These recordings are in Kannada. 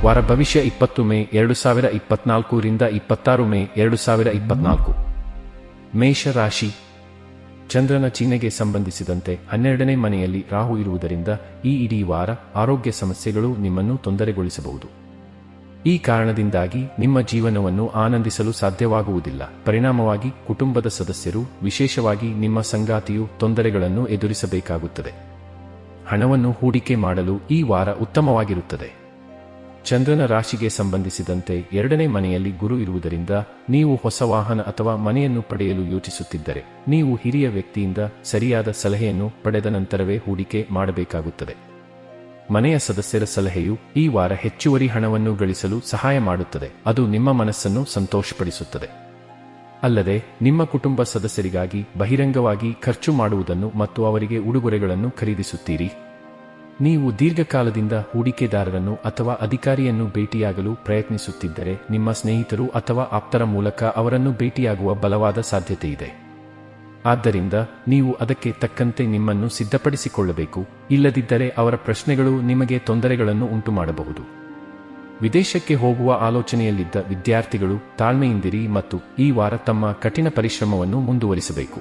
ವಾರ ಭವಿಷ್ಯ 20 ಮೇ 2024 ರಿಂದ 26 ಮೇ 2024. ಮೇಷ ರಾಶಿ. ಚಂದ್ರನ ಚಿಹ್ನೆಗೆ ಸಂಬಂಧಿಸಿದಂತೆ 12ನೇ ಮನೆಯಲ್ಲಿ ರಾಹು ಇರುವುದರಿಂದ ಈ ಇಡೀ ವಾರ ಆರೋಗ್ಯ ಸಮಸ್ಯೆಗಳು ನಿಮ್ಮನ್ನು ತೊಂದರೆಗೊಳಿಸಬಹುದು. ಈ ಕಾರಣದಿಂದಾಗಿ ನಿಮ್ಮ ಜೀವನವನ್ನು ಆನಂದಿಸಲು ಸಾಧ್ಯವಾಗುವುದಿಲ್ಲ. ಪರಿಣಾಮವಾಗಿ ಕುಟುಂಬದ ಸದಸ್ಯರು, ವಿಶೇಷವಾಗಿ ನಿಮ್ಮ ಸಂಗಾತಿಯು ತೊಂದರೆಗಳನ್ನು ಎದುರಿಸಬೇಕಾಗುತ್ತದೆ. ಹಣವನ್ನು ಹೂಡಿಕೆ ಮಾಡಲು ಈ ವಾರ ಉತ್ತಮವಾಗಿರುತ್ತದೆ. ಚಂದ್ರನ ರಾಶಿಗೆ ಸಂಬಂಧಿಸಿದಂತೆ 2ನೇ ಮನೆಯಲ್ಲಿ ಗುರು ಇರುವುದರಿಂದ ನೀವು ಹೊಸ ವಾಹನ ಅಥವಾ ಮನೆಯನ್ನು ಪಡೆಯಲು ಯೋಚಿಸುತ್ತಿದ್ದರೆ ನೀವು ಹಿರಿಯ ವ್ಯಕ್ತಿಯಿಂದ ಸರಿಯಾದ ಸಲಹೆಯನ್ನು ಪಡೆದ ನಂತರವೇ ಹೂಡಿಕೆ ಮಾಡಬೇಕಾಗುತ್ತದೆ. ಮನೆಯ ಸದಸ್ಯರ ಸಲಹೆಯು ಈ ವಾರ ಹೆಚ್ಚುವರಿ ಹಣವನ್ನು ಗಳಿಸಲು ಸಹಾಯ ಮಾಡುತ್ತದೆ. ಅದು ನಿಮ್ಮ ಮನಸ್ಸನ್ನು ಸಂತೋಷಪಡಿಸುತ್ತದೆ. ಅಲ್ಲದೆ ನಿಮ್ಮ ಕುಟುಂಬ ಸದಸ್ಯರಿಗಾಗಿ ಬಹಿರಂಗವಾಗಿ ಖರ್ಚು ಮಾಡುವುದನ್ನು ಮತ್ತು ಅವರಿಗೆ ಉಡುಗೊರೆಗಳನ್ನು ಖರೀದಿಸುತ್ತೀರಿ. ನೀವು ದೀರ್ಘಕಾಲದಿಂದ ಹೂಡಿಕೆದಾರರನ್ನು ಅಥವಾ ಅಧಿಕಾರಿಯನ್ನು ಭೇಟಿಯಾಗಲು ಪ್ರಯತ್ನಿಸುತ್ತಿದ್ದರೆ ನಿಮ್ಮ ಸ್ನೇಹಿತರು ಅಥವಾ ಆಪ್ತರ ಮೂಲಕ ಅವರನ್ನು ಭೇಟಿಯಾಗುವ ಬಲವಾದ ಸಾಧ್ಯತೆಯಿದೆ. ಆದ್ದರಿಂದ ನೀವು ಅದಕ್ಕೆ ತಕ್ಕಂತೆ ನಿಮ್ಮನ್ನು ಸಿದ್ಧಪಡಿಸಿಕೊಳ್ಳಬೇಕು. ಇಲ್ಲದಿದ್ದರೆ ಅವರ ಪ್ರಶ್ನೆಗಳು ನಿಮಗೆ ತೊಂದರೆಗಳನ್ನು ಉಂಟುಮಾಡಬಹುದು. ವಿದೇಶಕ್ಕೆ ಹೋಗುವ ಆಲೋಚನೆಯಲ್ಲಿದ್ದ ವಿದ್ಯಾರ್ಥಿಗಳು ತಾಳ್ಮೆಯಿಂದಿರಿ ಮತ್ತು ಈ ವಾರ ತಮ್ಮ ಕಠಿಣ ಪರಿಶ್ರಮವನ್ನು ಮುಂದುವರಿಸಬೇಕು.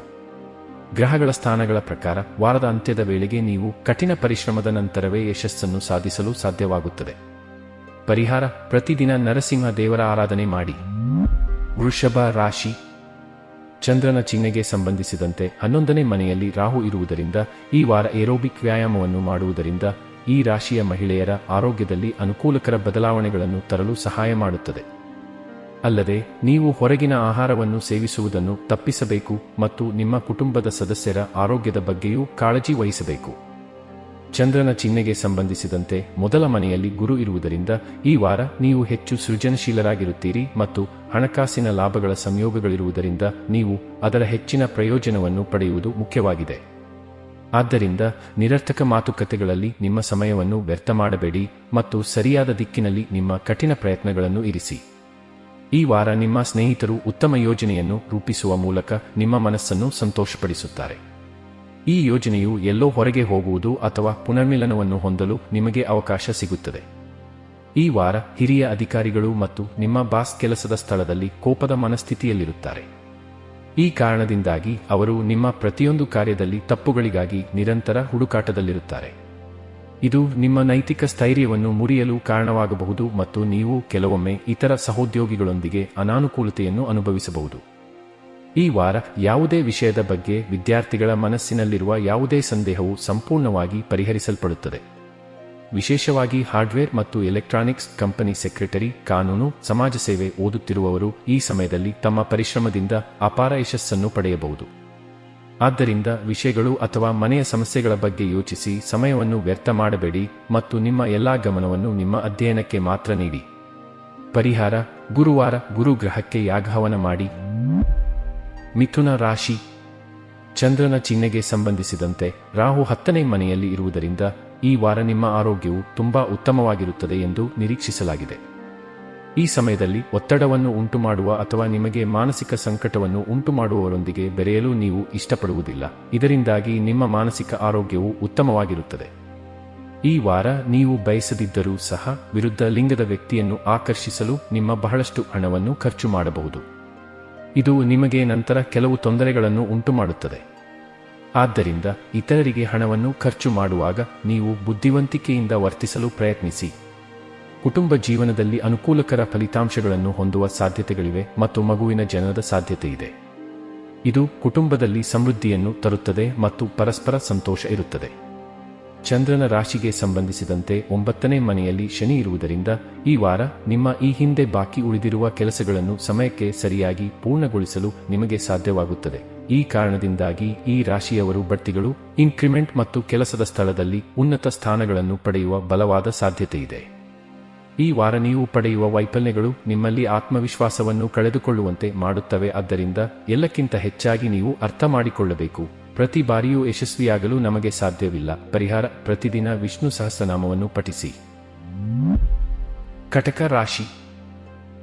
ಗ್ರಹಗಳ ಸ್ಥಾನಗಳ ಪ್ರಕಾರ ವಾರದ ಅಂತ್ಯದ ವೇಳೆಗೆ ನೀವು ಕಠಿಣ ಪರಿಶ್ರಮದ ನಂತರವೇ ಯಶಸ್ಸನ್ನು ಸಾಧಿಸಲು ಸಾಧ್ಯವಾಗುತ್ತದೆ. ಪರಿಹಾರ: ಪ್ರತಿದಿನ ನರಸಿಂಹ ದೇವರ ಆರಾಧನೆ ಮಾಡಿ. ವೃಷಭ ರಾಶಿ. ಚಂದ್ರನ ಚಿಹ್ನೆಗೆ ಸಂಬಂಧಿಸಿದಂತೆ 11ನೇ ಮನೆಯಲ್ಲಿ ರಾಹು ಇರುವುದರಿಂದ ಈ ವಾರ ಏರೋಬಿಕ್ ವ್ಯಾಯಾಮವನ್ನು ಮಾಡುವುದರಿಂದ ಈ ರಾಶಿಯ ಮಹಿಳೆಯರ ಆರೋಗ್ಯದಲ್ಲಿ ಅನುಕೂಲಕರ ಬದಲಾವಣೆಗಳನ್ನು ತರಲು ಸಹಾಯ ಮಾಡುತ್ತದೆ. ಅಲ್ಲದೆ ನೀವು ಹೊರಗಿನ ಆಹಾರವನ್ನು ಸೇವಿಸುವುದನ್ನು ತಪ್ಪಿಸಬೇಕು ಮತ್ತು ನಿಮ್ಮ ಕುಟುಂಬದ ಸದಸ್ಯರ ಆರೋಗ್ಯದ ಬಗ್ಗೆಯೂ ಕಾಳಜಿ ವಹಿಸಬೇಕು. ಚಂದ್ರನ ಚಿಹ್ನೆಗೆ ಸಂಬಂಧಿಸಿದಂತೆ ಮೊದಲ ಮನೆಯಲ್ಲಿ ಗುರು ಇರುವುದರಿಂದ ಈ ವಾರ ನೀವು ಹೆಚ್ಚು ಸೃಜನಶೀಲರಾಗಿರುತ್ತೀರಿ ಮತ್ತು ಹಣಕಾಸಿನ ಲಾಭಗಳ ಸಂಯೋಗಗಳಿರುವುದರಿಂದ ನೀವು ಅದರ ಹೆಚ್ಚಿನ ಪ್ರಯೋಜನವನ್ನು ಪಡೆಯುವುದು ಮುಖ್ಯವಾಗಿದೆ. ಆದ್ದರಿಂದ ನಿರರ್ಥಕ ಮಾತುಕತೆಗಳಲ್ಲಿ ನಿಮ್ಮ ಸಮಯವನ್ನು ವ್ಯರ್ಥ ಮಾಡಬೇಡಿ ಮತ್ತು ಸರಿಯಾದ ದಿಕ್ಕಿನಲ್ಲಿ ನಿಮ್ಮ ಕಠಿಣ ಪ್ರಯತ್ನಗಳನ್ನು ಇರಿಸಿ. ಈ ವಾರ ನಿಮ್ಮ ಸ್ನೇಹಿತರು ಉತ್ತಮ ಯೋಜನೆಯನ್ನು ರೂಪಿಸುವ ಮೂಲಕ ನಿಮ್ಮ ಮನಸ್ಸನ್ನು ಸಂತೋಷಪಡಿಸುತ್ತಾರೆ. ಈ ಯೋಜನೆಯು ಎಲ್ಲೋ ಹೊರಗೆ ಹೋಗುವುದು ಅಥವಾ ಪುನರ್ಮಿಲನವನ್ನು ಹೊಂದಲು ನಿಮಗೆ ಅವಕಾಶ ಸಿಗುತ್ತದೆ. ಈ ವಾರ ಹಿರಿಯ ಅಧಿಕಾರಿಗಳು ಮತ್ತು ನಿಮ್ಮ ಬಾಸ್ ಕೆಲಸದ ಸ್ಥಳದಲ್ಲಿ ಕೋಪದ ಮನಸ್ಥಿತಿಯಲ್ಲಿರುತ್ತಾರೆ. ಈ ಕಾರಣದಿಂದಾಗಿ ಅವರು ನಿಮ್ಮ ಪ್ರತಿಯೊಂದು ಕಾರ್ಯದಲ್ಲಿ ತಪ್ಪುಗಳಿಗಾಗಿ ನಿರಂತರ ಹುಡುಕಾಟದಲ್ಲಿರುತ್ತಾರೆ. ಇದು ನಿಮ್ಮ ನೈತಿಕ ಸ್ಥೈರ್ಯವನ್ನು ಮುರಿಯಲು ಕಾರಣವಾಗಬಹುದು ಮತ್ತು ನೀವು ಕೆಲವೊಮ್ಮೆ ಇತರ ಸಹೋದ್ಯೋಗಿಗಳೊಂದಿಗೆ ಅನಾನುಕೂಲತೆಯನ್ನು ಅನುಭವಿಸಬಹುದು. ಈ ವಾರ ಯಾವುದೇ ವಿಷಯದ ಬಗ್ಗೆ ವಿದ್ಯಾರ್ಥಿಗಳ ಮನಸ್ಸಿನಲ್ಲಿರುವ ಯಾವುದೇ ಸಂದೇಹವು ಸಂಪೂರ್ಣವಾಗಿ ಪರಿಹರಿಸಲ್ಪಡುತ್ತದೆ. ವಿಶೇಷವಾಗಿ ಹಾರ್ಡ್ವೇರ್ ಮತ್ತು ಎಲೆಕ್ಟ್ರಾನಿಕ್ಸ್ ಕಂಪನಿ ಸೆಕ್ರೆಟರಿ, ಕಾನೂನು, ಸಮಾಜ ಸೇವೆ ಓದುತ್ತಿರುವವರು ಈ ಸಮಯದಲ್ಲಿ ತಮ್ಮ ಪರಿಶ್ರಮದಿಂದ ಅಪಾರ ಯಶಸ್ಸನ್ನು ಪಡೆಯಬಹುದು. ಆದ್ದರಿಂದ ವಿಷಯಗಳು ಅಥವಾ ಮನೆಯ ಸಮಸ್ಯೆಗಳ ಬಗ್ಗೆ ಯೋಚಿಸಿ ಸಮಯವನ್ನು ವ್ಯರ್ಥ ಮಾಡಬೇಡಿ ಮತ್ತು ನಿಮ್ಮ ಎಲ್ಲಾ ಗಮನವನ್ನು ನಿಮ್ಮ ಅಧ್ಯಯನಕ್ಕೆ ಮಾತ್ರ ನೀಡಿ. ಪರಿಹಾರ: ಗುರುವಾರ ಗುರು ಗ್ರಹಕ್ಕೆ ಯಾಗಹವನ ಮಾಡಿ. ಮಿಥುನ ರಾಶಿ. ಚಂದ್ರನ ಚಿಹ್ನೆಗೆ ಸಂಬಂಧಿಸಿದಂತೆ ರಾಹು 10ನೇ ಮನೆಯಲ್ಲಿ ಇರುವುದರಿಂದ ಈ ವಾರ ನಿಮ್ಮ ಆರೋಗ್ಯವು ತುಂಬಾ ಉತ್ತಮವಾಗಿರುತ್ತದೆ ಎಂದು ನಿರೀಕ್ಷಿಸಲಾಗಿದೆ. ಈ ಸಮಯದಲ್ಲಿ ಒತ್ತಡವನ್ನು ಉಂಟುಮಾಡುವ ಅಥವಾ ನಿಮಗೆ ಮಾನಸಿಕ ಸಂಕಟವನ್ನು ಉಂಟುಮಾಡುವವರೊಂದಿಗೆ ಬೆರೆಯಲು ನೀವು ಇಷ್ಟಪಡುವುದಿಲ್ಲ. ಇದರಿಂದಾಗಿ ನಿಮ್ಮ ಮಾನಸಿಕ ಆರೋಗ್ಯವು ಉತ್ತಮವಾಗಿರುತ್ತದೆ. ಈ ವಾರ ನೀವು ಬಯಸದಿದ್ದರೂ ಸಹ ವಿರುದ್ಧ ಲಿಂಗದ ವ್ಯಕ್ತಿಯನ್ನು ಆಕರ್ಷಿಸಲು ನಿಮ್ಮ ಬಹಳಷ್ಟು ಹಣವನ್ನು ಖರ್ಚು ಮಾಡಬಹುದು. ಇದು ನಿಮಗೆ ನಂತರ ಕೆಲವು ತೊಂದರೆಗಳನ್ನು ಉಂಟುಮಾಡುತ್ತದೆ. ಆದ್ದರಿಂದ ಇತರರಿಗೆ ಹಣವನ್ನು ಖರ್ಚು ಮಾಡುವಾಗ ನೀವು ಬುದ್ಧಿವಂತಿಕೆಯಿಂದ ವರ್ತಿಸಲು ಪ್ರಯತ್ನಿಸಿ. ಕುಟುಂಬ ಜೀವನದಲ್ಲಿ ಅನುಕೂಲಕರ ಫಲಿತಾಂಶಗಳನ್ನು ಹೊಂದುವ ಸಾಧ್ಯತೆಗಳಿವೆ ಮತ್ತು ಮಗುವಿನ ಜನನದ ಸಾಧ್ಯತೆಯಿದೆ. ಇದು ಕುಟುಂಬದಲ್ಲಿ ಸಮೃದ್ಧಿಯನ್ನು ತರುತ್ತದೆ ಮತ್ತು ಪರಸ್ಪರ ಸಂತೋಷ ಇರುತ್ತದೆ. ಚಂದ್ರನ ರಾಶಿಗೆ ಸಂಬಂಧಿಸಿದಂತೆ 9ನೇ ಮನೆಯಲ್ಲಿ ಶನಿ ಇರುವುದರಿಂದ ಈ ವಾರ ನಿಮ್ಮ ಈ ಹಿಂದೆ ಬಾಕಿ ಉಳಿದಿರುವ ಕೆಲಸಗಳನ್ನು ಸಮಯಕ್ಕೆ ಸರಿಯಾಗಿ ಪೂರ್ಣಗೊಳಿಸಲು ನಿಮಗೆ ಸಾಧ್ಯವಾಗುತ್ತದೆ. ಈ ಕಾರಣದಿಂದಾಗಿ ಈ ರಾಶಿಯವರು ಬಡ್ತಿಗಳು, ಇನ್ಕ್ರಿಮೆಂಟ್ ಮತ್ತು ಕೆಲಸದ ಸ್ಥಳದಲ್ಲಿ ಉನ್ನತ ಸ್ಥಾನಗಳನ್ನು ಪಡೆಯುವ ಬಲವಾದ ಸಾಧ್ಯತೆಯಿದೆ. ಈ ವಾರ ನೀವು ಪಡೆಯುವ ವೈಫಲ್ಯಗಳು ನಿಮ್ಮಲ್ಲಿ ಆತ್ಮವಿಶ್ವಾಸವನ್ನು ಕಳೆದುಕೊಳ್ಳುವಂತೆ ಮಾಡುತ್ತವೆ. ಆದ್ದರಿಂದ ಎಲ್ಲಕ್ಕಿಂತ ಹೆಚ್ಚಾಗಿ ನೀವು ಅರ್ಥ ಮಾಡಿಕೊಳ್ಳಬೇಕು, ಪ್ರತಿ ಬಾರಿಯೂ ಯಶಸ್ವಿಯಾಗಲು ನಮಗೆ ಸಾಧ್ಯವಿಲ್ಲ. ಪರಿಹಾರ: ಪ್ರತಿದಿನ ವಿಷ್ಣು ಸಹಸ್ರನಾಮವನ್ನು ಪಠಿಸಿ. ಕಟಕ ರಾಶಿ.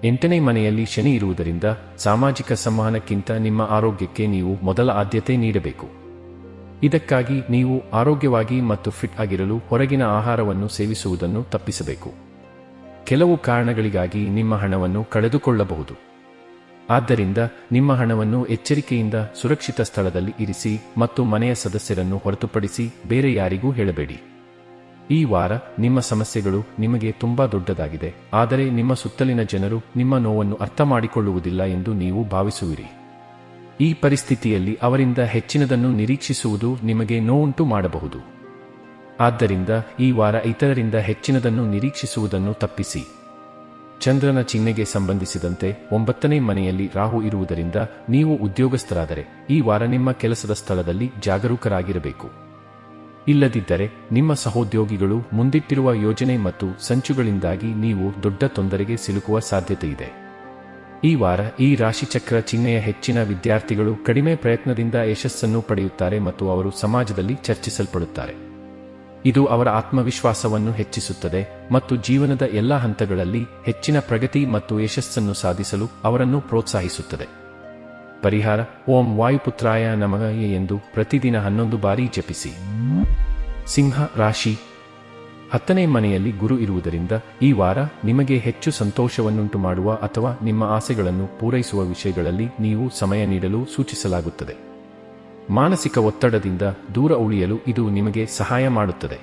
8ನೇ ಮನೆಯಲ್ಲಿ ಶನಿ ಇರುವುದರಿಂದ ಸಾಮಾಜಿಕ ಸಂವಹನಕ್ಕಿಂತ ನಿಮ್ಮ ಆರೋಗ್ಯಕ್ಕೆ ನೀವು ಮೊದಲ ಆದ್ಯತೆ ನೀಡಬೇಕು. ಇದಕ್ಕಾಗಿ ನೀವು ಆರೋಗ್ಯವಾಗಿ ಮತ್ತು ಫಿಟ್ ಆಗಿರಲು ಹೊರಗಿನ ಆಹಾರವನ್ನು ಸೇವಿಸುವುದನ್ನು ತಪ್ಪಿಸಬೇಕು. ಕೆಲವು ಕಾರಣಗಳಿಗಾಗಿ ನಿಮ್ಮ ಹಣವನ್ನು ಕಳೆದುಕೊಳ್ಳಬಹುದು. ಆದ್ದರಿಂದ ನಿಮ್ಮ ಹಣವನ್ನು ಎಚ್ಚರಿಕೆಯಿಂದ ಸುರಕ್ಷಿತ ಸ್ಥಳದಲ್ಲಿ ಇರಿಸಿ ಮತ್ತು ಮನೆಯ ಸದಸ್ಯರನ್ನು ಹೊರತುಪಡಿಸಿ ಬೇರೆ ಯಾರಿಗೂ ಹೇಳಬೇಡಿ. ಈ ವಾರ ನಿಮ್ಮ ಸಮಸ್ಯೆಗಳು ನಿಮಗೆ ತುಂಬಾ ದೊಡ್ಡದಾಗಿದೆ, ಆದರೆ ನಿಮ್ಮ ಸುತ್ತಲಿನ ಜನರು ನಿಮ್ಮ ನೋವನ್ನು ಅರ್ಥಮಾಡಿಕೊಳ್ಳುವುದಿಲ್ಲ ಎಂದು ನೀವು ಭಾವಿಸುವಿರಿ. ಈ ಪರಿಸ್ಥಿತಿಯಲ್ಲಿ ಅವರಿಂದ ಹೆಚ್ಚಿನದನ್ನು ನಿರೀಕ್ಷಿಸುವುದು ನಿಮಗೆ ನೋವುಂಟು ಮಾಡಬಹುದು. ಆದ್ದರಿಂದ ಈ ವಾರ ಇತರರಿಂದ ಹೆಚ್ಚಿನದನ್ನು ನಿರೀಕ್ಷಿಸುವುದನ್ನು ತಪ್ಪಿಸಿ. ಚಂದ್ರನ ಚಿಹ್ನೆಗೆ ಸಂಬಂಧಿಸಿದಂತೆ 9ನೇ ಮನೆಯಲ್ಲಿ ರಾಹು ಇರುವುದರಿಂದ ನೀವು ಉದ್ಯೋಗಸ್ಥರಾದರೆ ಈ ವಾರ ನಿಮ್ಮ ಕೆಲಸದ ಸ್ಥಳದಲ್ಲಿ ಜಾಗರೂಕರಾಗಿರಬೇಕು. ಇಲ್ಲದಿದ್ದರೆ ನಿಮ್ಮ ಸಹೋದ್ಯೋಗಿಗಳು ಮುಂದಿಟ್ಟಿರುವ ಯೋಜನೆ ಮತ್ತು ಸಂಚುಗಳಿಂದಾಗಿ ನೀವು ದೊಡ್ಡ ತೊಂದರೆಗೆ ಸಿಲುಕುವ ಸಾಧ್ಯತೆಯಿದೆ. ಈ ವಾರ ಈ ರಾಶಿಚಕ್ರ ಚಿಹ್ನೆಯ ಹೆಚ್ಚಿನ ವಿದ್ಯಾರ್ಥಿಗಳು ಕಡಿಮೆ ಪ್ರಯತ್ನದಿಂದ ಯಶಸ್ಸನ್ನು ಪಡೆಯುತ್ತಾರೆ ಮತ್ತು ಅವರು ಸಮಾಜದಲ್ಲಿ ಚರ್ಚಿಸಲ್ಪಡುತ್ತಾರೆ. ಇದು ಅವರ ಆತ್ಮವಿಶ್ವಾಸವನ್ನು ಹೆಚ್ಚಿಸುತ್ತದೆ ಮತ್ತು ಜೀವನದ ಎಲ್ಲಾ ಹಂತಗಳಲ್ಲಿ ಹೆಚ್ಚಿನ ಪ್ರಗತಿ ಮತ್ತು ಯಶಸ್ಸನ್ನು ಸಾಧಿಸಲು ಅವರನ್ನು ಪ್ರೋತ್ಸಾಹಿಸುತ್ತದೆ. ಪರಿಹಾರ: ಓಂ ವಾಯುಪುತ್ರಾಯ ನಮಃ ಎಂದು ಪ್ರತಿದಿನ 11 ಬಾರಿ ಜಪಿಸಿ. ಸಿಂಹ ರಾಶಿ. 10ನೇ ಮನೆಯಲ್ಲಿ ಗುರು ಇರುವುದರಿಂದ ಈ ವಾರ ನಿಮಗೆ ಹೆಚ್ಚು ಸಂತೋಷವನ್ನುಂಟು ಮಾಡುವ ಅಥವಾ ನಿಮ್ಮ ಆಸೆಗಳನ್ನು ಪೂರೈಸುವ ವಿಷಯಗಳಲ್ಲಿ ನೀವು ಸಮಯ ನೀಡಲು ಸೂಚಿಸಲಾಗುತ್ತದೆ. ಮಾನಸಿಕ ಒತ್ತಡದಿಂದ ದೂರ ಉಳಿಯಲು ಇದು ನಿಮಗೆ ಸಹಾಯ ಮಾಡುತ್ತದೆ.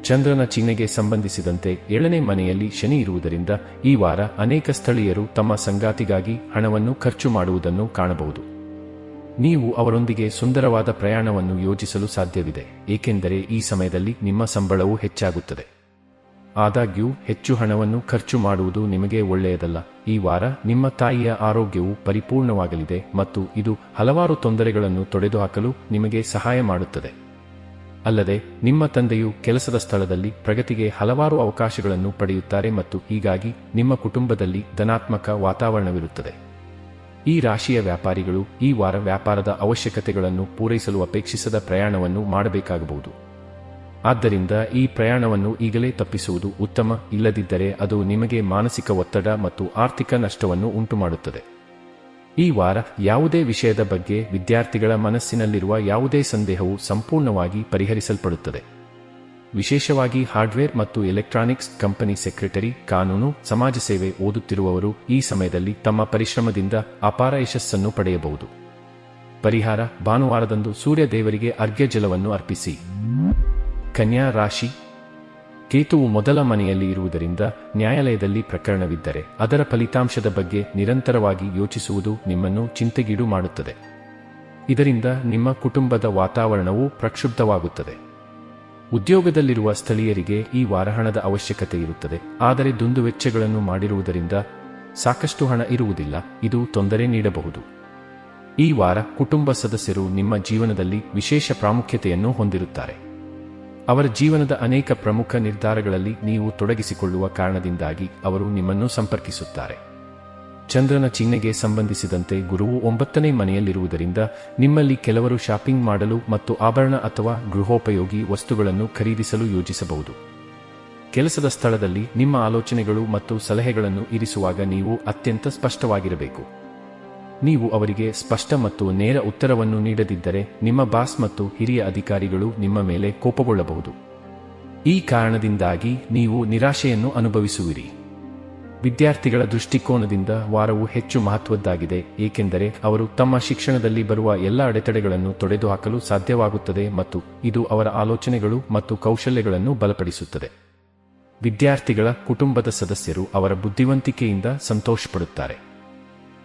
ಚಂದ್ರನ ಚಿಹ್ನೆಗೆ ಸಂಬಂಧಿಸಿದಂತೆ 7ನೇ ಮನೆಯಲ್ಲಿ ಶನಿ ಇರುವುದರಿಂದ ಈ ವಾರ ಅನೇಕ ಸ್ಥಳೀಯರು ತಮ್ಮ ಸಂಗಾತಿಗಾಗಿ ಹಣವನ್ನು ಖರ್ಚು ಮಾಡುವುದನ್ನು ಕಾಣಬಹುದು. ನೀವು ಅವರೊಂದಿಗೆ ಸುಂದರವಾದ ಪ್ರಯಾಣವನ್ನು ಯೋಜಿಸಲು ಸಾಧ್ಯವಿದೆ, ಏಕೆಂದರೆ ಈ ಸಮಯದಲ್ಲಿ ನಿಮ್ಮ ಸಂಬಳವು ಹೆಚ್ಚಾಗುತ್ತದೆ. ಆದಾಗ್ಯೂ ಹೆಚ್ಚು ಹಣವನ್ನು ಖರ್ಚು ಮಾಡುವುದು ನಿಮಗೆ ಒಳ್ಳೆಯದಲ್ಲ. ಈ ವಾರ ನಿಮ್ಮ ತಾಯಿಯ ಆರೋಗ್ಯವು ಪರಿಪೂರ್ಣವಾಗಲಿದೆ ಮತ್ತು ಇದು ಹಲವಾರು ತೊಂದರೆಗಳನ್ನು ತೊಡೆದುಹಾಕಲು ನಿಮಗೆ ಸಹಾಯ ಮಾಡುತ್ತದೆ. ಅಲ್ಲದೆ ನಿಮ್ಮ ತಂದೆಯು ಕೆಲಸದ ಸ್ಥಳದಲ್ಲಿ ಪ್ರಗತಿಗೆ ಹಲವಾರು ಅವಕಾಶಗಳನ್ನು ಪಡೆಯುತ್ತಾರೆ ಮತ್ತು ಹೀಗಾಗಿ ನಿಮ್ಮ ಕುಟುಂಬದಲ್ಲಿ ಧನಾತ್ಮಕ ವಾತಾವರಣವಿರುತ್ತದೆ. ಈ ರಾಶಿಯ ವ್ಯಾಪಾರಿಗಳು ಈ ವಾರ ವ್ಯಾಪಾರದ ಅವಶ್ಯಕತೆಗಳನ್ನು ಪೂರೈಸಲು ಅಪೇಕ್ಷಿಸದ ಪ್ರಯಾಣವನ್ನು ಮಾಡಬೇಕಾಗಬಹುದು. ಆದ್ದರಿಂದ ಈ ಪ್ರಯಾಣವನ್ನು ಈಗಲೇ ತಪ್ಪಿಸುವುದು ಉತ್ತಮ, ಇಲ್ಲದಿದ್ದರೆ ಅದು ನಿಮಗೆ ಮಾನಸಿಕ ಒತ್ತಡ ಮತ್ತು ಆರ್ಥಿಕ ನಷ್ಟವನ್ನು ಉಂಟುಮಾಡುತ್ತದೆ. ಈ ವಾರ ಯಾವುದೇ ವಿಷಯದ ಬಗ್ಗೆ ವಿದ್ಯಾರ್ಥಿಗಳ ಮನಸ್ಸಿನಲ್ಲಿರುವ ಯಾವುದೇ ಸಂದೇಹವು ಸಂಪೂರ್ಣವಾಗಿ ಪರಿಹರಿಸಲ್ಪಡುತ್ತದೆ. ವಿಶೇಷವಾಗಿ ಹಾರ್ಡ್ವೇರ್ ಮತ್ತು ಎಲೆಕ್ಟ್ರಾನಿಕ್ಸ್ ಕಂಪನಿ ಸೆಕ್ರೆಟರಿ, ಕಾನೂನು, ಸಮಾಜ ಸೇವೆ ಓದುತ್ತಿರುವವರು ಈ ಸಮಯದಲ್ಲಿ ತಮ್ಮ ಪರಿಶ್ರಮದಿಂದ ಅಪಾರ ಯಶಸ್ಸನ್ನು ಪಡೆಯಬಹುದು. ಪರಿಹಾರ: ಭಾನುವಾರದಂದು ಸೂರ್ಯ ದೇವರಿಗೆ ಅರ್ಘ್ಯ ಜಲವನ್ನು ಅರ್ಪಿಸಿ. ಕನ್ಯಾ ರಾಶಿ. ಕೇತುವು ಮೊದಲ ಮನೆಯಲ್ಲಿ ಇರುವುದರಿಂದ ನ್ಯಾಯಾಲಯದಲ್ಲಿ ಪ್ರಕರಣವಿದ್ದರೆ ಅದರ ಫಲಿತಾಂಶದ ಬಗ್ಗೆ ನಿರಂತರವಾಗಿ ಯೋಚಿಸುವುದು ನಿಮ್ಮನ್ನು ಚಿಂತೆಗೀಡು ಮಾಡುತ್ತದೆ. ಇದರಿಂದ ನಿಮ್ಮ ಕುಟುಂಬದ ವಾತಾವರಣವು ಪ್ರಕ್ಷುಬ್ಧವಾಗುತ್ತದೆ. ಉದ್ಯೋಗದಲ್ಲಿರುವ ಸ್ಥಳೀಯರಿಗೆ ಈ ವಾರ ಹಣದ ಅವಶ್ಯಕತೆ ಇರುತ್ತದೆ, ಆದರೆ ದುಂದುವೆಚ್ಚಗಳನ್ನು ಮಾಡಿರುವುದರಿಂದ ಸಾಕಷ್ಟು ಹಣ ಇರುವುದಿಲ್ಲ. ಇದು ತೊಂದರೆ ನೀಡಬಹುದು. ಈ ವಾರ ಕುಟುಂಬ ಸದಸ್ಯರು ನಿಮ್ಮ ಜೀವನದಲ್ಲಿ ವಿಶೇಷ ಪ್ರಾಮುಖ್ಯತೆಯನ್ನು ಹೊಂದಿರುತ್ತಾರೆ. ಅವರ ಜೀವನದ ಅನೇಕ ಪ್ರಮುಖ ನಿರ್ಧಾರಗಳಲ್ಲಿ ನೀವು ತೊಡಗಿಸಿಕೊಳ್ಳುವ ಕಾರಣದಿಂದಾಗಿ ಅವರು ನಿಮ್ಮನ್ನು ಸಂಪರ್ಕಿಸುತ್ತಾರೆ. ಚಂದ್ರನ ಚಿಹ್ನೆಗೆ ಸಂಬಂಧಿಸಿದಂತೆ ಗುರುವು 9ನೇ ಮನೆಯಲ್ಲಿರುವುದರಿಂದ ನಿಮ್ಮಲ್ಲಿ ಕೆಲವರು ಶಾಪಿಂಗ್ ಮಾಡಲು ಮತ್ತು ಆಭರಣ ಅಥವಾ ಗೃಹೋಪಯೋಗಿ ವಸ್ತುಗಳನ್ನು ಖರೀದಿಸಲು ಯೋಜಿಸಬಹುದು. ಕೆಲಸದ ಸ್ಥಳದಲ್ಲಿ ನಿಮ್ಮ ಆಲೋಚನೆಗಳು ಮತ್ತು ಸಲಹೆಗಳನ್ನು ಇರಿಸುವಾಗ ನೀವು ಅತ್ಯಂತ ಸ್ಪಷ್ಟವಾಗಿರಬೇಕು. ನೀವು ಅವರಿಗೆ ಸ್ಪಷ್ಟ ಮತ್ತು ನೇರ ಉತ್ತರವನ್ನು ನೀಡದಿದ್ದರೆ ನಿಮ್ಮ ಬಾಸ್ ಮತ್ತು ಹಿರಿಯ ಅಧಿಕಾರಿಗಳು ನಿಮ್ಮ ಮೇಲೆ ಕೋಪಗೊಳ್ಳಬಹುದು. ಈ ಕಾರಣದಿಂದಾಗಿ ನೀವು ನಿರಾಶೆಯನ್ನು ಅನುಭವಿಸುವಿರಿ. ವಿದ್ಯಾರ್ಥಿಗಳ ದೃಷ್ಟಿಕೋನದಿಂದ ವಾರವು ಹೆಚ್ಚು ಮಹತ್ವದ್ದಾಗಿದೆ, ಏಕೆಂದರೆ ಅವರು ತಮ್ಮ ಶಿಕ್ಷಣದಲ್ಲಿ ಬರುವ ಎಲ್ಲ ಅಡೆತಡೆಗಳನ್ನು ತೊಡೆದುಹಾಕಲು ಸಾಧ್ಯವಾಗುತ್ತದೆ ಮತ್ತು ಇದು ಅವರ ಆಲೋಚನೆಗಳು ಮತ್ತು ಕೌಶಲ್ಯಗಳನ್ನು ಬಲಪಡಿಸುತ್ತದೆ. ವಿದ್ಯಾರ್ಥಿಗಳ ಕುಟುಂಬದ ಸದಸ್ಯರು ಅವರ ಬುದ್ಧಿವಂತಿಕೆಯಿಂದ ಸಂತೋಷಪಡುತ್ತಾರೆ.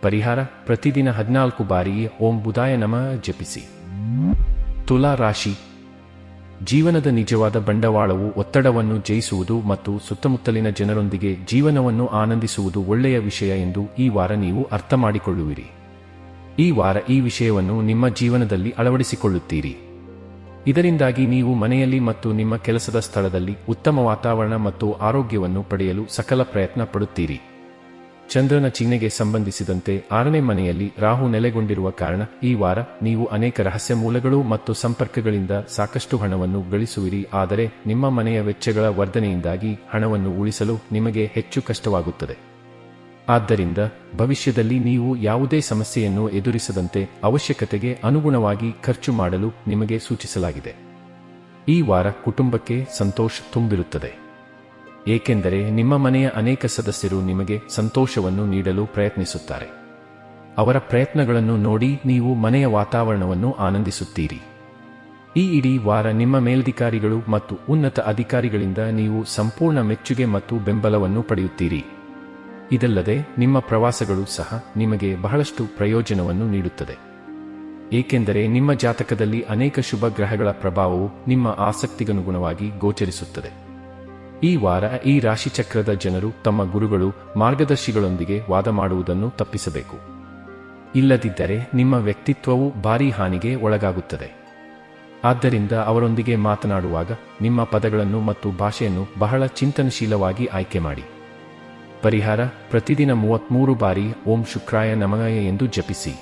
ಪರಿಹಾರ: ಪ್ರತಿದಿನ 14 ಬಾರಿ ಓಂ ಬುಧಾಯ ನಮಃ ಜಪಿಸಿ. ತುಲಾ ರಾಶಿ. ಜೀವನದ ನಿಜವಾದ ಬಂಡವಾಳವು ಒತ್ತಡವನ್ನು ಜಯಿಸುವುದು ಮತ್ತು ಸುತ್ತಮುತ್ತಲಿನ ಜನರೊಂದಿಗೆ ಜೀವನವನ್ನು ಆನಂದಿಸುವುದು ಒಳ್ಳೆಯ ವಿಷಯ ಎಂದು ಈ ವಾರ ನೀವು ಅರ್ಥಮಾಡಿಕೊಳ್ಳುವಿರಿ. ಈ ವಾರ ಈ ವಿಷಯವನ್ನು ನಿಮ್ಮ ಜೀವನದಲ್ಲಿ ಅಳವಡಿಸಿಕೊಳ್ಳುತ್ತೀರಿ. ಇದರಿಂದಾಗಿ ನೀವು ಮನೆಯಲ್ಲಿ ಮತ್ತು ನಿಮ್ಮ ಕೆಲಸದ ಸ್ಥಳದಲ್ಲಿ ಉತ್ತಮ ವಾತಾವರಣ ಮತ್ತು ಆರೋಗ್ಯವನ್ನು ಪಡೆಯಲು ಸಕಲ ಪ್ರಯತ್ನ ಪಡುತ್ತೀರಿ. ಚಂದ್ರನ ಚಿಹ್ನೆಗೆ ಸಂಬಂಧಿಸಿದಂತೆ 6ನೇ ಮನೆಯಲ್ಲಿ ರಾಹು ನೆಲೆಗೊಂಡಿರುವ ಕಾರಣ ಈ ವಾರ ನೀವು ಅನೇಕ ರಹಸ್ಯ ಮೂಲಗಳು ಮತ್ತು ಸಂಪರ್ಕಗಳಿಂದ ಸಾಕಷ್ಟು ಹಣವನ್ನು ಗಳಿಸುವಿರಿ, ಆದರೆ ನಿಮ್ಮ ಮನೆಯ ವೆಚ್ಚಗಳ ವರ್ಧನೆಯಿಂದಾಗಿ ಹಣವನ್ನು ಉಳಿಸಲು ನಿಮಗೆ ಹೆಚ್ಚು ಕಷ್ಟವಾಗುತ್ತದೆ. ಆದ್ದರಿಂದ ಭವಿಷ್ಯದಲ್ಲಿ ನೀವು ಯಾವುದೇ ಸಮಸ್ಯೆಯನ್ನು ಎದುರಿಸದಂತೆ ಅವಶ್ಯಕತೆಗೆ ಅನುಗುಣವಾಗಿ ಖರ್ಚು ಮಾಡಲು ನಿಮಗೆ ಸೂಚಿಸಲಾಗಿದೆ. ಈ ವಾರ ಕುಟುಂಬಕ್ಕೆ ಸಂತೋಷ ತುಂಬಿರುತ್ತದೆ. ಏಕೆಂದರೆ ನಿಮ್ಮ ಮನೆಯ ಅನೇಕ ಸದಸ್ಯರು ನಿಮಗೆ ಸಂತೋಷವನ್ನು ನೀಡಲು ಪ್ರಯತ್ನಿಸುತ್ತಾರೆ. ಅವರ ಪ್ರಯತ್ನಗಳನ್ನು ನೋಡಿ ನೀವು ಮನೆಯ ವಾತಾವರಣವನ್ನು ಆನಂದಿಸುತ್ತೀರಿ. ಈ ಇಡೀ ವಾರ ನಿಮ್ಮ ಮೇಲಧಿಕಾರಿಗಳು ಮತ್ತು ಉನ್ನತ ಅಧಿಕಾರಿಗಳಿಂದ ನೀವು ಸಂಪೂರ್ಣ ಮೆಚ್ಚುಗೆ ಮತ್ತು ಬೆಂಬಲವನ್ನು ಪಡೆಯುತ್ತೀರಿ. ಇದಲ್ಲದೆ ನಿಮ್ಮ ಪ್ರವಾಸಗಳು ಸಹ ನಿಮಗೆ ಬಹಳಷ್ಟು ಪ್ರಯೋಜನವನ್ನು ನೀಡುತ್ತದೆ, ಏಕೆಂದರೆ ನಿಮ್ಮ ಜಾತಕದಲ್ಲಿ ಅನೇಕ ಶುಭ ಗ್ರಹಗಳ ಪ್ರಭಾವವು ನಿಮ್ಮ ಆಸಕ್ತಿಗನುಗುಣವಾಗಿ ಗೋಚರಿಸುತ್ತದೆ. ಈ ವಾರ ಈ ರಾಶಿಚಕ್ರದ ಜನರು ತಮ್ಮ ಗುರುಗಳು, ಮಾರ್ಗದರ್ಶಿಗಳೊಂದಿಗೆ ವಾದ ಮಾಡುವುದನ್ನು ತಪ್ಪಿಸಬೇಕು. ಇಲ್ಲದಿದ್ದರೆ ನಿಮ್ಮ ವ್ಯಕ್ತಿತ್ವವು ಭಾರೀ ಹಾನಿಗೆ ಒಳಗಾಗುತ್ತದೆ. ಆದ್ದರಿಂದ ಅವರೊಂದಿಗೆ ಮಾತನಾಡುವಾಗ ನಿಮ್ಮ ಪದಗಳನ್ನು ಮತ್ತು ಭಾಷೆಯನ್ನು ಬಹಳ ಚಿಂತನಶೀಲವಾಗಿ ಆಯ್ಕೆ ಮಾಡಿ. ಪರಿಹಾರ: ಪ್ರತಿದಿನ 33 ಬಾರಿ ಓಂ ಶುಕ್ರಾಯ ನಮಃ ಎಂದು ಜಪಿಸಿ.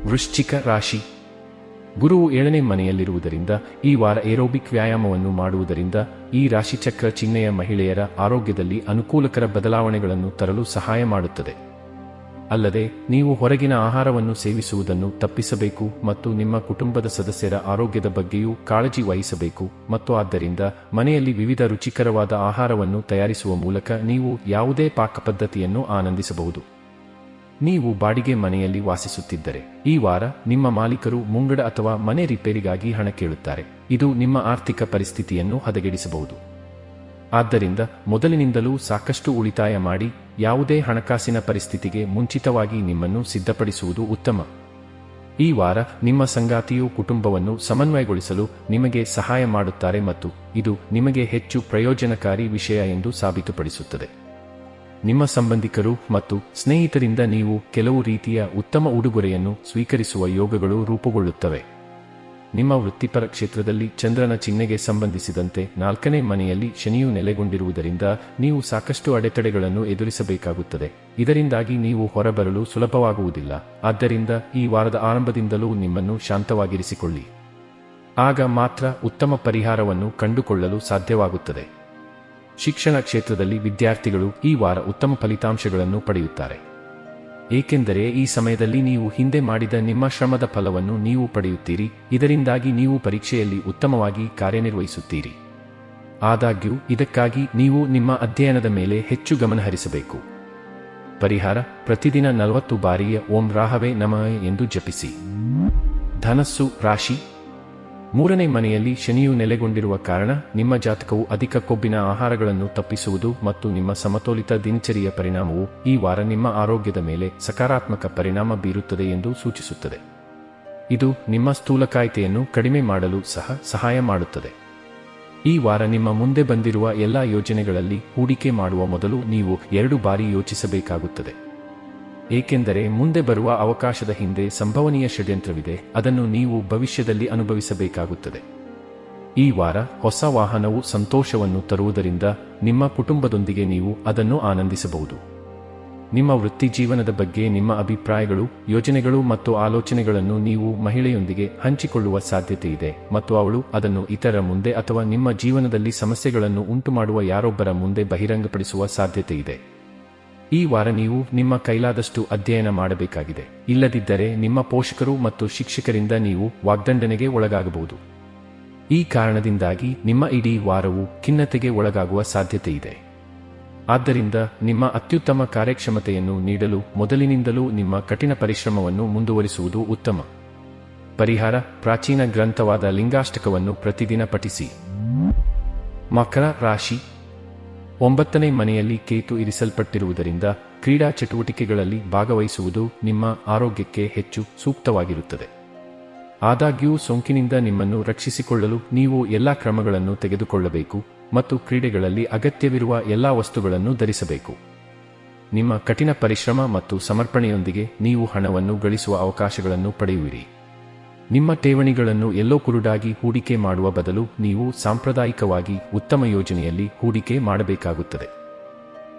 ವೃಶ್ಚಿಕ ರಾಶಿ. ಗುರುವು 7ನೇ ಮನೆಯಲ್ಲಿರುವುದರಿಂದ ಈ ವಾರ ಏರೋಬಿಕ್ ವ್ಯಾಯಾಮವನ್ನು ಮಾಡುವುದರಿಂದ ಈ ರಾಶಿಚಕ್ರ ಚಿಹ್ನೆಯ ಮಹಿಳೆಯರ ಆರೋಗ್ಯದಲ್ಲಿ ಅನುಕೂಲಕರ ಬದಲಾವಣೆಗಳನ್ನು ತರಲು ಸಹಾಯ ಮಾಡುತ್ತದೆ. ಅಲ್ಲದೆ ನೀವು ಹೊರಗಿನ ಆಹಾರವನ್ನು ಸೇವಿಸುವುದನ್ನು ತಪ್ಪಿಸಬೇಕು ಮತ್ತು ನಿಮ್ಮ ಕುಟುಂಬದ ಸದಸ್ಯರ ಆರೋಗ್ಯದ ಬಗ್ಗೆಯೂ ಕಾಳಜಿ ವಹಿಸಬೇಕು ಮತ್ತು ಆದ್ದರಿಂದ ಮನೆಯಲ್ಲಿ ವಿವಿಧ ರುಚಿಕರವಾದ ಆಹಾರವನ್ನು ತಯಾರಿಸುವ ಮೂಲಕ ನೀವು ಯಾವುದೇ ಪಾಕಪದ್ಧತಿಯನ್ನು ಆನಂದಿಸಬಹುದು. ನೀವು ಬಾಡಿಗೆ ಮನೆಯಲ್ಲಿ ವಾಸಿಸುತ್ತಿದ್ದರೆ ಈ ವಾರ ನಿಮ್ಮ ಮಾಲೀಕರು ಮುಂಗಡ ಅಥವಾ ಮನೆ ರಿಪೇರಿಗಾಗಿ ಹಣ ಕೇಳುತ್ತಾರೆ. ಇದು ನಿಮ್ಮ ಆರ್ಥಿಕ ಪರಿಸ್ಥಿತಿಯನ್ನು ಹದಗೆಡಿಸಬಹುದು. ಆದ್ದರಿಂದ ಮೊದಲಿನಿಂದಲೂ ಸಾಕಷ್ಟು ಉಳಿತಾಯ ಮಾಡಿ ಯಾವುದೇ ಹಣಕಾಸಿನ ಪರಿಸ್ಥಿತಿಗೆ ಮುಂಚಿತವಾಗಿ ನಿಮ್ಮನ್ನು ಸಿದ್ಧಪಡಿಸುವುದು ಉತ್ತಮ. ಈ ವಾರ ನಿಮ್ಮ ಸಂಗಾತಿಯು ಕುಟುಂಬವನ್ನು ಸಮನ್ವಯಗೊಳಿಸಲು ನಿಮಗೆ ಸಹಾಯ ಮಾಡುತ್ತಾರೆ ಮತ್ತು ಇದು ನಿಮಗೆ ಹೆಚ್ಚು ಪ್ರಯೋಜನಕಾರಿ ವಿಷಯ ಎಂದು ಸಾಬೀತುಪಡಿಸುತ್ತದೆ. ನಿಮ್ಮ ಸಂಬಂಧಿಕರು ಮತ್ತು ಸ್ನೇಹಿತರಿಂದ ನೀವು ಕೆಲವು ರೀತಿಯ ಉತ್ತಮ ಉಡುಗೊರೆಯನ್ನು ಸ್ವೀಕರಿಸುವ ಯೋಗಗಳು ರೂಪುಗೊಳ್ಳುತ್ತವೆ. ನಿಮ್ಮ ವೃತ್ತಿಪರ ಕ್ಷೇತ್ರದಲ್ಲಿ ಚಂದ್ರನ ಚಿಹ್ನೆಗೆ ಸಂಬಂಧಿಸಿದಂತೆ 4ನೇ ಮನೆಯಲ್ಲಿ ಶನಿಯು ನೆಲೆಗೊಂಡಿರುವುದರಿಂದ ನೀವು ಸಾಕಷ್ಟು ಅಡೆತಡೆಗಳನ್ನು ಎದುರಿಸಬೇಕಾಗುತ್ತದೆ. ಇದರಿಂದಾಗಿ ನೀವು ಹೊರಬರಲು ಸುಲಭವಾಗುವುದಿಲ್ಲ. ಆದ್ದರಿಂದ ಈ ವಾರದ ಆರಂಭದಿಂದಲೂ ನಿಮ್ಮನ್ನು ಶಾಂತವಾಗಿರಿಸಿಕೊಳ್ಳಿ. ಆಗ ಮಾತ್ರ ಉತ್ತಮ ಪರಿಹಾರವನ್ನು ಕಂಡುಕೊಳ್ಳಲು ಸಾಧ್ಯವಾಗುತ್ತದೆ. ಶಿಕ್ಷಣ ಕ್ಷೇತ್ರದಲ್ಲಿ ವಿದ್ಯಾರ್ಥಿಗಳು ಈ ವಾರ ಉತ್ತಮ ಫಲಿತಾಂಶಗಳನ್ನು ಪಡೆಯುತ್ತಾರೆ, ಏಕೆಂದರೆ ಈ ಸಮಯದಲ್ಲಿ ನೀವು ಹಿಂದೆ ಮಾಡಿದ ನಿಮ್ಮ ಶ್ರಮದ ಫಲವನ್ನು ನೀವು ಪಡೆಯುತ್ತೀರಿ. ಇದರಿಂದಾಗಿ ನೀವು ಪರೀಕ್ಷೆಯಲ್ಲಿ ಉತ್ತಮವಾಗಿ ಕಾರ್ಯನಿರ್ವಹಿಸುತ್ತೀರಿ. ಆದಾಗ್ಯೂ ಇದಕ್ಕಾಗಿ ನೀವು ನಿಮ್ಮ ಅಧ್ಯಯನದ ಮೇಲೆ ಹೆಚ್ಚು ಗಮನಹರಿಸಬೇಕು. ಪರಿಹಾರ: ಪ್ರತಿದಿನ 40 ಬಾರಿಯ ಓಂ ರಾಹವೇ ನಮಃ ಎಂದು ಜಪಿಸಿ. ಧನಸ್ಸು ರಾಶಿ. 3ನೇ ಮನೆಯಲ್ಲಿ ಶನಿಯು ನೆಲೆಗೊಂಡಿರುವ ಕಾರಣ ನಿಮ್ಮ ಜಾತಕವು ಅಧಿಕ ಕೊಬ್ಬಿನ ಆಹಾರಗಳನ್ನು ತಪ್ಪಿಸುವುದು ಮತ್ತು ನಿಮ್ಮ ಸಮತೋಲಿತ ದಿನಚರಿಯ ಪರಿಣಾಮವು ಈ ವಾರ ನಿಮ್ಮ ಆರೋಗ್ಯದ ಮೇಲೆ ಸಕಾರಾತ್ಮಕ ಪರಿಣಾಮ ಬೀರುತ್ತದೆ ಎಂದು ಸೂಚಿಸುತ್ತದೆ. ಇದು ನಿಮ್ಮ ಸ್ಥೂಲಕಾಯತೆಯನ್ನು ಕಡಿಮೆ ಮಾಡಲು ಸಹ ಸಹಾಯ ಮಾಡುತ್ತದೆ. ಈ ವಾರ ನಿಮ್ಮ ಮುಂದೆ ಬಂದಿರುವ ಎಲ್ಲಾ ಯೋಜನೆಗಳಲ್ಲಿ ಹೂಡಿಕೆ ಮಾಡುವ ಮೊದಲು ನೀವು 2 ಬಾರಿ ಯೋಚಿಸಬೇಕಾಗುತ್ತದೆ, ಏಕೆಂದರೆ ಮುಂದೆ ಬರುವ ಅವಕಾಶದ ಹಿಂದೆ ಸಂಭವನೀಯ ಷಡ್ಯಂತ್ರವಿದೆ. ಅದನ್ನು ನೀವು ಭವಿಷ್ಯದಲ್ಲಿ ಅನುಭವಿಸಬೇಕಾಗುತ್ತದೆ. ಈ ವಾರ ಹೊಸ ವಾಹನವು ಸಂತೋಷವನ್ನು ತರುವುದರಿಂದ ನಿಮ್ಮ ಕುಟುಂಬದೊಂದಿಗೆ ನೀವು ಅದನ್ನು ಆನಂದಿಸಬಹುದು. ನಿಮ್ಮ ವೃತ್ತಿ ಜೀವನದ ಬಗ್ಗೆ ನಿಮ್ಮ ಅಭಿಪ್ರಾಯಗಳು, ಯೋಜನೆಗಳು ಮತ್ತು ಆಲೋಚನೆಗಳನ್ನು ನೀವು ಮಹಿಳೆಯೊಂದಿಗೆ ಹಂಚಿಕೊಳ್ಳುವ ಸಾಧ್ಯತೆಯಿದೆ ಮತ್ತು ಅವಳು ಅದನ್ನು ಇತರರ ಮುಂದೆ ಅಥವಾ ನಿಮ್ಮ ಜೀವನದಲ್ಲಿ ಸಮಸ್ಯೆಗಳನ್ನು ಉಂಟುಮಾಡುವ ಯಾರೊಬ್ಬರ ಮುಂದೆ ಬಹಿರಂಗಪಡಿಸುವ ಸಾಧ್ಯತೆಯಿದೆ. ಈ ವಾರ ನೀವು ನಿಮ್ಮ ಕೈಲಾದಷ್ಟು ಅಧ್ಯಯನ ಮಾಡಬೇಕಾಗಿದೆ. ಇಲ್ಲದಿದ್ದರೆ ನಿಮ್ಮ ಪೋಷಕರು ಮತ್ತು ಶಿಕ್ಷಕರಿಂದ ನೀವು ವಾಗ್ದಂಡನೆಗೆ ಒಳಗಾಗಬಹುದು. ಈ ಕಾರಣದಿಂದಾಗಿ ನಿಮ್ಮ ಇಡೀ ವಾರವು ಖಿನ್ನತೆಗೆ ಒಳಗಾಗುವ ಸಾಧ್ಯತೆಯಿದೆ. ಆದ್ದರಿಂದ ನಿಮ್ಮ ಅತ್ಯುತ್ತಮ ಕಾರ್ಯಕ್ಷಮತೆಯನ್ನು ನೀಡಲು ಮೊದಲಿನಿಂದಲೂ ನಿಮ್ಮ ಕಠಿಣ ಪರಿಶ್ರಮವನ್ನು ಮುಂದುವರಿಸುವುದು ಉತ್ತಮ. ಪರಿಹಾರ: ಪ್ರಾಚೀನ ಗ್ರಂಥವಾದ ಲಿಂಗಾಷ್ಟಕವನ್ನು ಪ್ರತಿದಿನ ಪಠಿಸಿ. ಮಕರ ರಾಶಿ. 9ನೇ ಮನೆಯಲ್ಲಿ ಕೇತು ಇರಿಸಲ್ಪಟ್ಟಿರುವುದರಿಂದ ಕ್ರೀಡಾ ಚಟುವಟಿಕೆಗಳಲ್ಲಿ ಭಾಗವಹಿಸುವುದು ನಿಮ್ಮ ಆರೋಗ್ಯಕ್ಕೆ ಹೆಚ್ಚು ಸೂಕ್ತವಾಗಿರುತ್ತದೆ. ಆದಾಗ್ಯೂ ಸೋಂಕಿನಿಂದ ನಿಮ್ಮನ್ನು ರಕ್ಷಿಸಿಕೊಳ್ಳಲು ನೀವು ಎಲ್ಲಾ ಕ್ರಮಗಳನ್ನು ತೆಗೆದುಕೊಳ್ಳಬೇಕು ಮತ್ತು ಕ್ರೀಡೆಗಳಲ್ಲಿ ಅಗತ್ಯವಿರುವ ಎಲ್ಲಾ ವಸ್ತುಗಳನ್ನು ಧರಿಸಬೇಕು. ನಿಮ್ಮ ಕಠಿಣ ಪರಿಶ್ರಮ ಮತ್ತು ಸಮರ್ಪಣೆಯೊಂದಿಗೆ ನೀವು ಹಣವನ್ನು ಗಳಿಸುವ ಅವಕಾಶಗಳನ್ನು ಪಡೆಯುವಿರಿ. ನಿಮ್ಮ ಠೇವಣಿಗಳನ್ನು ಎಲ್ಲೋ ಕುರುಡಾಗಿ ಹೂಡಿಕೆ ಮಾಡುವ ಬದಲು ನೀವು ಸಾಂಪ್ರದಾಯಿಕವಾಗಿ ಉತ್ತಮ ಯೋಜನೆಯಲ್ಲಿ ಹೂಡಿಕೆ ಮಾಡಬೇಕಾಗುತ್ತದೆ.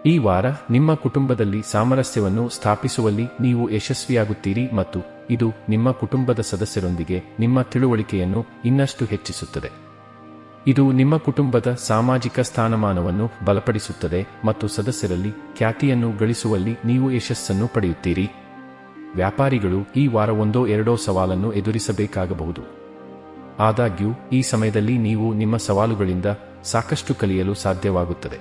ಈ ವಾರ ನಿಮ್ಮ ಕುಟುಂಬದಲ್ಲಿ ಸಾಮರಸ್ಯವನ್ನು ಸ್ಥಾಪಿಸುವಲ್ಲಿ ನೀವು ಯಶಸ್ವಿಯಾಗುತ್ತೀರಿ ಮತ್ತು ಇದು ನಿಮ್ಮ ಕುಟುಂಬದ ಸದಸ್ಯರೊಂದಿಗೆ ನಿಮ್ಮ ತಿಳುವಳಿಕೆಯನ್ನು ಇನ್ನಷ್ಟು ಹೆಚ್ಚಿಸುತ್ತದೆ. ಇದು ನಿಮ್ಮ ಕುಟುಂಬದ ಸಾಮಾಜಿಕ ಸ್ಥಾನಮಾನವನ್ನು ಬಲಪಡಿಸುತ್ತದೆ ಮತ್ತು ಸದಸ್ಯರಲ್ಲಿ ಖ್ಯಾತಿಯನ್ನು ಗಳಿಸುವಲ್ಲಿ ನೀವು ಯಶಸ್ಸನ್ನು ಪಡೆಯುತ್ತೀರಿ. ವ್ಯಾಪಾರಿಗಳು ಈ ವಾರ 1-2 ಸವಾಲನ್ನು ಎದುರಿಸಬೇಕಾಗಬಹುದು. ಆದಾಗ್ಯೂ ಈ ಸಮಯದಲ್ಲಿ ನೀವು ನಿಮ್ಮ ಸವಾಲುಗಳಿಂದ ಸಾಕಷ್ಟು ಕಲಿಯಲು ಸಾಧ್ಯವಾಗುತ್ತದೆ.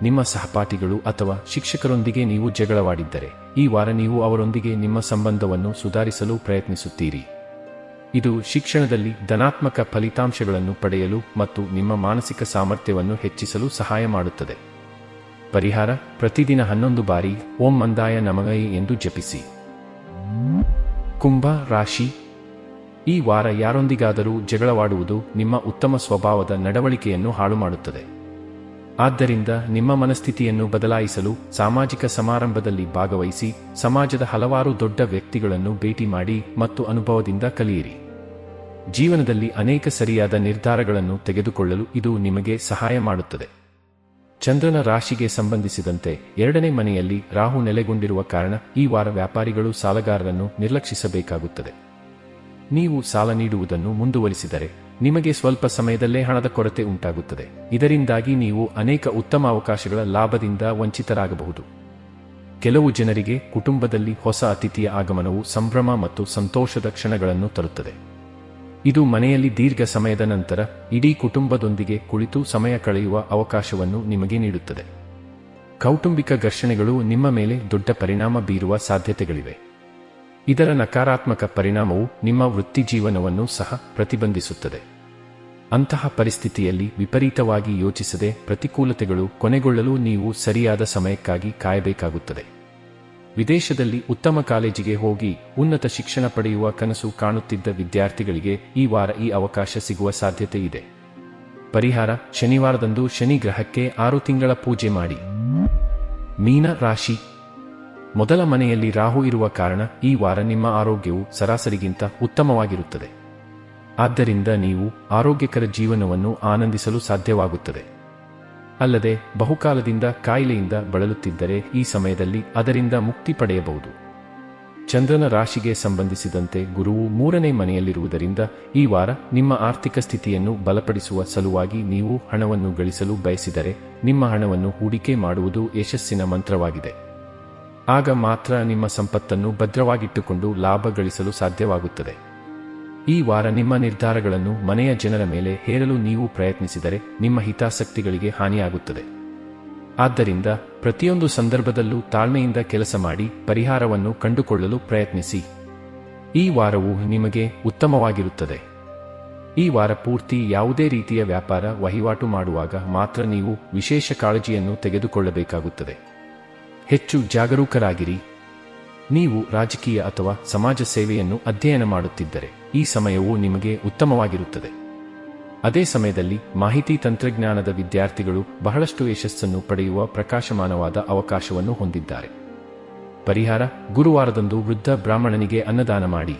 ನಿಮ್ಮ ಸಹಪಾಠಿಗಳು ಅಥವಾ ಶಿಕ್ಷಕರೊಂದಿಗೆ ನೀವು ಜಗಳವಾಡಿದ್ದರೆ ಈ ವಾರ ನೀವು ಅವರೊಂದಿಗೆ ನಿಮ್ಮ ಸಂಬಂಧವನ್ನು ಸುಧಾರಿಸಲು ಪ್ರಯತ್ನಿಸುತ್ತೀರಿ. ಇದು ಶಿಕ್ಷಣದಲ್ಲಿ ಧನಾತ್ಮಕ ಫಲಿತಾಂಶಗಳನ್ನು ಪಡೆಯಲು ಮತ್ತು ನಿಮ್ಮ ಮಾನಸಿಕ ಸಾಮರ್ಥ್ಯವನ್ನು ಹೆಚ್ಚಿಸಲು ಸಹಾಯ ಮಾಡುತ್ತದೆ. ಪರಿಹಾರ: ಪ್ರತಿದಿನ 11 ಬಾರಿ ಓಂ ಮಂದಾಯ ನಮಃ ಎಂದು ಜಪಿಸಿ. ಕುಂಭ ರಾಶಿ. ಈ ವಾರ ಯಾರೊಂದಿಗಾದರೂ ಜಗಳವಾಡುವುದು ನಿಮ್ಮ ಉತ್ತಮ ಸ್ವಭಾವದ ನಡವಳಿಕೆಯನ್ನು ಹಾಳುಮಾಡುತ್ತದೆ. ಆದ್ದರಿಂದ ನಿಮ್ಮ ಮನಸ್ಥಿತಿಯನ್ನು ಬದಲಾಯಿಸಲು ಸಾಮಾಜಿಕ ಸಮಾರಂಭದಲ್ಲಿ ಭಾಗವಹಿಸಿ, ಸಮಾಜದ ಹಲವಾರು ದೊಡ್ಡ ವ್ಯಕ್ತಿಗಳನ್ನು ಭೇಟಿ ಮಾಡಿ ಮತ್ತು ಅನುಭವದಿಂದ ಕಲಿಯಿರಿ. ಜೀವನದಲ್ಲಿ ಅನೇಕ ಸರಿಯಾದ ನಿರ್ಧಾರಗಳನ್ನು ತೆಗೆದುಕೊಳ್ಳಲು ಇದು ನಿಮಗೆ ಸಹಾಯ ಮಾಡುತ್ತದೆ. ಚಂದ್ರನ ರಾಶಿಗೆ ಸಂಬಂಧಿಸಿದಂತೆ 2ನೇ ಮನೆಯಲ್ಲಿ ರಾಹು ನೆಲೆಗೊಂಡಿರುವ ಕಾರಣ ಈ ವಾರ ವ್ಯಾಪಾರಿಗಳು ಸಾಲಗಾರರನ್ನು ನಿರ್ಲಕ್ಷಿಸಬೇಕಾಗುತ್ತದೆ. ನೀವು ಸಾಲ ನೀಡುವುದನ್ನು ಮುಂದುವರಿಸಿದರೆ ನಿಮಗೆ ಸ್ವಲ್ಪ ಸಮಯದಲ್ಲೇ ಹಣದ ಕೊರತೆ ಉಂಟಾಗುತ್ತದೆ. ಇದರಿಂದಾಗಿ ನೀವು ಅನೇಕ ಉತ್ತಮ ಅವಕಾಶಗಳ ಲಾಭದಿಂದ ವಂಚಿತರಾಗಬಹುದು. ಕೆಲವು ಜನರಿಗೆ ಕುಟುಂಬದಲ್ಲಿ ಹೊಸ ಅತಿಥಿಯ ಆಗಮನವು ಸಂಭ್ರಮ ಮತ್ತು ಸಂತೋಷದ ಕ್ಷಣಗಳನ್ನು ತರುತ್ತದೆ. ಇದು ಮನೆಯಲ್ಲಿ ದೀರ್ಘ ಸಮಯದ ನಂತರ ಇಡೀ ಕುಟುಂಬದೊಂದಿಗೆ ಕುಳಿತು ಸಮಯ ಕಳೆಯುವ ಅವಕಾಶವನ್ನು ನಿಮಗೆ ನೀಡುತ್ತದೆ. ಕೌಟುಂಬಿಕ ಘರ್ಷಣೆಗಳು ನಿಮ್ಮ ಮೇಲೆ ದೊಡ್ಡ ಪರಿಣಾಮ ಬೀರುವ ಸಾಧ್ಯತೆಗಳಿವೆ. ಇದರ ನಕಾರಾತ್ಮಕ ಪರಿಣಾಮವು ನಿಮ್ಮ ವೃತ್ತಿಜೀವನವನ್ನು ಸಹ ಪ್ರತಿಬಂಧಿಸುತ್ತದೆ. ಅಂತಹ ಪರಿಸ್ಥಿತಿಯಲ್ಲಿ ವಿಪರೀತವಾಗಿ ಯೋಚಿಸದೆ ಪ್ರತಿಕೂಲತೆಗಳು ಕೊನೆಗೊಳ್ಳಲು ನೀವು ಸರಿಯಾದ ಸಮಯಕ್ಕಾಗಿ ಕಾಯಬೇಕಾಗುತ್ತದೆ. ವಿದೇಶದಲ್ಲಿ ಉತ್ತಮ ಕಾಲೇಜಿಗೆ ಹೋಗಿ ಉನ್ನತ ಶಿಕ್ಷಣ ಪಡೆಯುವ ಕನಸು ಕಾಣುತ್ತಿದ್ದ ವಿದ್ಯಾರ್ಥಿಗಳಿಗೆ ಈ ವಾರ ಈ ಅವಕಾಶ ಸಿಗುವ ಸಾಧ್ಯತೆ ಇದೆ. ಪರಿಹಾರ: ಶನಿವಾರದಂದು ಶನಿ ಗ್ರಹಕ್ಕೆ 6 ತಿಂಗಳ ಪೂಜೆ ಮಾಡಿ. ಮೀನ ರಾಶಿ. ಮೊದಲ ಮನೆಯಲ್ಲಿ ರಾಹು ಇರುವ ಕಾರಣ ಈ ವಾರ ನಿಮ್ಮ ಆರೋಗ್ಯವು ಸರಾಸರಿಗಿಂತ ಉತ್ತಮವಾಗಿರುತ್ತದೆ. ಆದ್ದರಿಂದ ನೀವು ಆರೋಗ್ಯಕರ ಜೀವನವನ್ನು ಆನಂದಿಸಲು ಸಾಧ್ಯವಾಗುತ್ತದೆ. ಅಲ್ಲದೆ ಬಹುಕಾಲದಿಂದ ಕಾಯಿಲೆಯಿಂದ ಬಳಲುತ್ತಿದ್ದರೆ ಈ ಸಮಯದಲ್ಲಿ ಅದರಿಂದ ಮುಕ್ತಿ ಪಡೆಯಬಹುದು. ಚಂದ್ರನ ರಾಶಿಗೆ ಸಂಬಂಧಿಸಿದಂತೆ ಗುರುವು 3ನೇ ಮನೆಯಲ್ಲಿರುವುದರಿಂದ ಈ ವಾರ ನಿಮ್ಮ ಆರ್ಥಿಕ ಸ್ಥಿತಿಯನ್ನು ಬಲಪಡಿಸುವ ಸಲುವಾಗಿ ನೀವು ಹಣವನ್ನು ಗಳಿಸಲು ಬಯಸಿದರೆ ನಿಮ್ಮ ಹಣವನ್ನು ಹೂಡಿಕೆ ಮಾಡುವುದು ಯಶಸ್ಸಿನ ಮಂತ್ರವಾಗಿದೆ. ಆಗ ಮಾತ್ರ ನಿಮ್ಮ ಸಂಪತ್ತನ್ನು ಭದ್ರವಾಗಿಟ್ಟುಕೊಂಡು ಲಾಭ ಗಳಿಸಲು ಸಾಧ್ಯವಾಗುತ್ತದೆ. ಈ ವಾರ ನಿಮ್ಮ ನಿರ್ಧಾರಗಳನ್ನು ಮನೆಯ ಜನರ ಮೇಲೆ ಹೇರಲು ನೀವು ಪ್ರಯತ್ನಿಸಿದರೆ ನಿಮ್ಮ ಹಿತಾಸಕ್ತಿಗಳಿಗೆ ಹಾನಿಯಾಗುತ್ತದೆ. ಆದ್ದರಿಂದ ಪ್ರತಿಯೊಂದು ಸಂದರ್ಭದಲ್ಲೂ ತಾಳ್ಮೆಯಿಂದ ಕೆಲಸ ಮಾಡಿ ಪರಿಹಾರವನ್ನು ಕಂಡುಕೊಳ್ಳಲು ಪ್ರಯತ್ನಿಸಿ. ಈ ವಾರವು ನಿಮಗೆ ಉತ್ತಮವಾಗಿರುತ್ತದೆ. ಈ ವಾರ ಪೂರ್ತಿ ಯಾವುದೇ ರೀತಿಯ ವ್ಯಾಪಾರ ವಹಿವಾಟು ಮಾಡುವಾಗ ಮಾತ್ರ ನೀವು ವಿಶೇಷ ಕಾಳಜಿಯನ್ನು ತೆಗೆದುಕೊಳ್ಳಬೇಕಾಗುತ್ತದೆ. ಹೆಚ್ಚು ಜಾಗರೂಕರಾಗಿರಿ. ನೀವು ರಾಜಕೀಯ ಅಥವಾ ಸಮಾಜ ಸೇವೆಯನ್ನು ಅಧ್ಯಯನ ಮಾಡುತ್ತಿದ್ದರೆ ಈ ಸಮಯವು ನಿಮಗೆ ಉತ್ತಮವಾಗಿರುತ್ತದೆ. ಅದೇ ಸಮಯದಲ್ಲಿ ಮಾಹಿತಿ ತಂತ್ರಜ್ಞಾನದ ವಿದ್ಯಾರ್ಥಿಗಳು ಬಹಳಷ್ಟು ಯಶಸ್ಸನ್ನು ಪಡೆಯುವ ಪ್ರಕಾಶಮಾನವಾದ ಅವಕಾಶವನ್ನು ಹೊಂದಿದ್ದಾರೆ. ಪರಿಹಾರ: ಗುರುವಾರದಂದು ವೃದ್ಧ ಬ್ರಾಹ್ಮಣನಿಗೆ ಅನ್ನದಾನ ಮಾಡಿ.